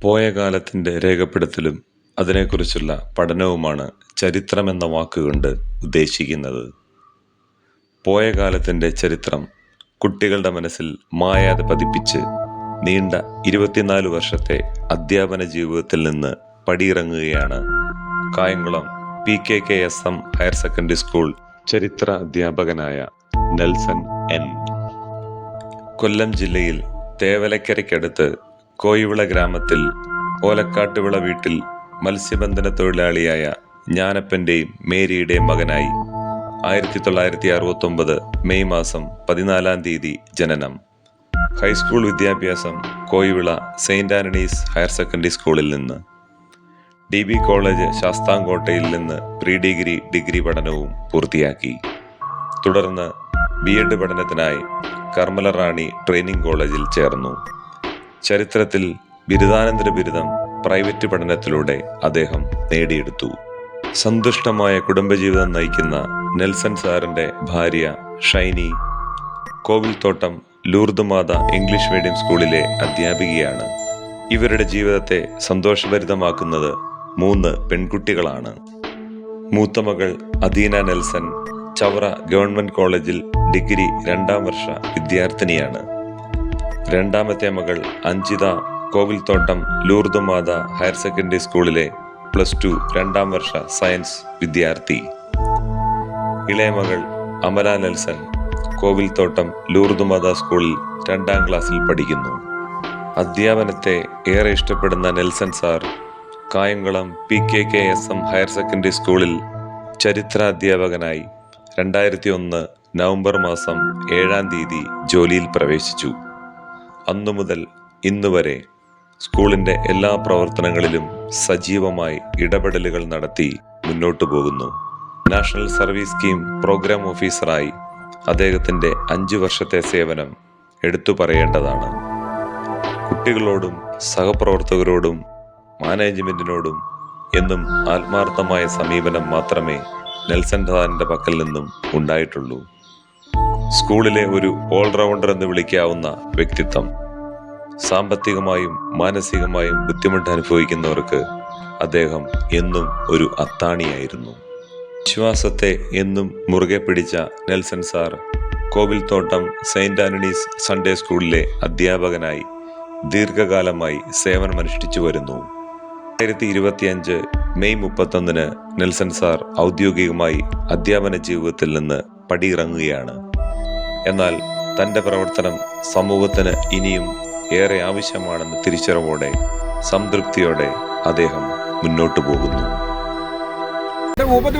പോയ കാലത്തിൻ്റെ രേഖപ്പെടുത്തലും അതിനെക്കുറിച്ചുള്ള പഠനവുമാണ് ചരിത്രമെന്ന വാക്കുകൊണ്ട് ഉദ്ദേശിക്കുന്നത്. പോയ കാലത്തിൻ്റെ ചരിത്രം കുട്ടികളുടെ മനസ്സിൽ മായാതെ പതിപ്പിച്ച് നീണ്ട 24 വർഷത്തെ അധ്യാപന ജീവിതത്തിൽ നിന്ന് പടിയിറങ്ങുകയാണ് Kayamkulam PKKSM higher secondary school ചരിത്ര അധ്യാപകനായ നെൽസൺ N. കൊല്ലം ജില്ലയിൽ തേവലക്കരയ്ക്കടുത്ത് കോയിവിള ഗ്രാമത്തിൽ ഓലക്കാട്ടുവിള വീട്ടിൽ മത്സ്യബന്ധന തൊഴിലാളിയായ ജ്ഞാനപ്പൻ്റെയും മേരിയുടെയും മകനായി 1969 മെയ് മാസം 14-ാം തീയതി ജനനം. ഹൈസ്കൂൾ വിദ്യാഭ്യാസം Koyivila saint Antony's higher secondary സ്കൂളിൽ നിന്ന്, DB കോളേജ് ശാസ്താംകോട്ടയിൽ നിന്ന് പ്രീ ഡിഗ്രി പഠനവും പൂർത്തിയാക്കി. തുടർന്ന് B.Ed പഠനത്തിനായി കർമ്മല റാണി ട്രെയിനിങ് കോളേജിൽ ചേർന്നു. ചരിത്രത്തിൽ ബിരുദാനന്തര ബിരുദം പ്രൈവറ്റ് പഠനത്തിലൂടെ അദ്ദേഹം നേടിയെടുത്തു. സന്തുഷ്ടമായ കുടുംബജീവിതം നയിക്കുന്ന നെൽസൺ സാറിൻ്റെ ഭാര്യ ഷൈനി കോവിൽത്തോട്ടം ലൂർദ് മാത ഇംഗ്ലീഷ് മീഡിയം സ്കൂളിലെ അധ്യാപികയാണ്. ഇവരുടെ ജീവിതത്തെ സന്തോഷഭരിതമാക്കുന്നത് 3 പെൺകുട്ടികളാണ്. മൂത്ത മകൾ അദീന നെൽസൺ ചവറ ഗവൺമെൻറ് കോളേജിൽ ഡിഗ്രി 2ാം വർഷ വിദ്യാർത്ഥിനിയാണ്. രണ്ടാമത്തെ മകൾ അഞ്ജിത കോവിൽത്തോട്ടം ലൂർദ് മാത ഹയർ സെക്കൻഡറി സ്കൂളിലെ +2 2ാം വർഷ സയൻസ് വിദ്യാർത്ഥി. ഇളയ മകൾ അമല നെൽസൺ കോവിൽത്തോട്ടം ലൂർദ് മാത സ്കൂളിൽ 2ാം ക്ലാസ്സിൽ പഠിക്കുന്നു. അധ്യാപനത്തെ ഏറെ ഇഷ്ടപ്പെടുന്ന Nelson sir Kayamkulam PKKSM higher secondary സ്കൂളിൽ ചരിത്ര അധ്യാപകനായി 2001 നവംബർ മാസം 7-ാം തീയതി ജോലിയിൽ പ്രവേശിച്ചു. അന്നു മുതൽ ഇന്നുവരെ സ്കൂളിൻ്റെ എല്ലാ പ്രവർത്തനങ്ങളിലും സജീവമായി ഇടപെടലുകൾ നടത്തി മുന്നോട്ടു പോകുന്നു. നാഷണൽ സർവീസ് സ്കീം പ്രോഗ്രാം ഓഫീസറായി അദ്ദേഹത്തിൻ്റെ 5 വർഷത്തെ സേവനം എടുത്തു പറയേണ്ടതാണ്. കുട്ടികളോടും സഹപ്രവർത്തകരോടും മാനേജ്മെൻറ്റിനോടും എന്നും ആത്മാർത്ഥമായ സമീപനം മാത്രമേ നെൽസൺ സാറിൻ്റെ പക്കൽ നിന്നും ഉണ്ടായിട്ടുള്ളൂ. സ്കൂളിലെ ഒരു ഓൾറൗണ്ടർ എന്ന് വിളിക്കാവുന്ന വ്യക്തിത്വം. സാമ്പത്തികമായും മാനസികമായും ബുദ്ധിമുട്ട് അനുഭവിക്കുന്നവർക്ക് അദ്ദേഹം എന്നും ഒരു അത്താണിയായിരുന്നു. വിശ്വാസത്തെ എന്നും മുറുകെ പിടിച്ച Nelson sir Kovilthottam saint Antony's Sunday സ്കൂളിലെ അധ്യാപകനായി ദീർഘകാലമായി സേവനമനുഷ്ഠിച്ചു വരുന്നു. 2025 മെയ് 31 നെൽസൺ സാർ ഔദ്യോഗികമായി അധ്യാപന ജീവിതത്തിൽ നിന്ന് പടിയിറങ്ങുകയാണ്. എന്നാൽ തൻ്റെ പ്രവർത്തനം സമൂഹത്തിന് ഇനിയും ഏറെ ആവശ്യമാണെന്ന് തിരിച്ചറിവോടെ സംതൃപ്തിയോടെ അദ്ദേഹം മുന്നോട്ടു പോകുന്നു. മൂപ്പ്